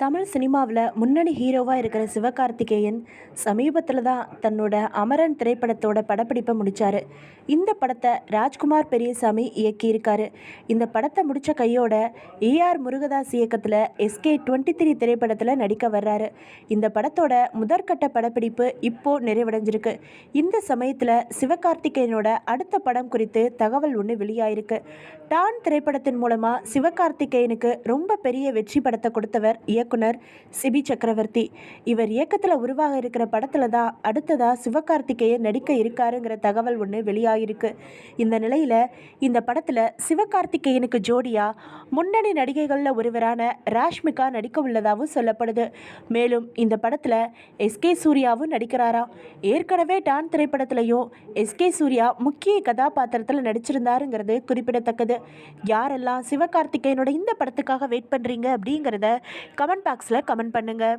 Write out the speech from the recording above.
தமிழ் சினிமாவில் முன்னணி ஹீரோவாக இருக்கிற சிவகார்த்திகேயன் சமீபத்தில் தான் தன்னோட அமரன் திரைப்படத்தோட படப்பிடிப்பை முடித்தார். இந்த படத்தை ராஜ்குமார் பெரியசாமி இயக்கியிருக்காரு. இந்த படத்தை முடித்த கையோட ஏஆர் முருகதாஸ் இயக்கத்தில் SK23 திரைப்படத்தில் நடிக்க வர்றாரு. இந்த படத்தோட முதற்கட்ட படப்பிடிப்பு இப்போ நிறைவடைஞ்சிருக்கு. இந்த சமயத்தில் சிவகார்த்திகேயனோட அடுத்த படம் குறித்து தகவல் ஒன்று வெளியாயிருக்கு. டான் திரைப்படத்தின் மூலமாக சிவகார்த்திகேயனுக்கு ரொம்ப பெரிய வெற்றி படத்தை கொடுத்தவர் இயக்குனர் சிபி சக்கரவர்த்தி. இவர் இயக்கத்தில் உருவாக இருக்கிற படத்தில் தான் அடுத்ததாக சிவகார்த்திகேயன் நடிக்க இருக்காருங்கிற தகவல் ஒன்று வெளியாகிருக்கு. இந்த நிலையில் இந்த படத்தில் சிவகார்த்திகேயனுக்கு ஜோடியாக முன்னணி நடிகைகளில் ஒருவரான ராஷ்மிகா நடிக்க உள்ளதாகவும் சொல்லப்படுது. மேலும் இந்த படத்தில் SK சூர்யாவும் நடிக்கிறாராம். ஏற்கனவே டான் திரைப்படத்திலையும் SK சூர்யா முக்கிய கதாபாத்திரத்தில் நடிச்சிருந்தாருங்கிறது குறிப்பிடத்தக்கது. யாரெல்லாம் சிவகார்த்திகேயனோட இந்த படத்துக்காக வெயிட் பண்ணுறீங்க அப்படிங்கிறத கமெண்ட் பாக்ஸில் கமெண்ட் பண்ணுங்கள்.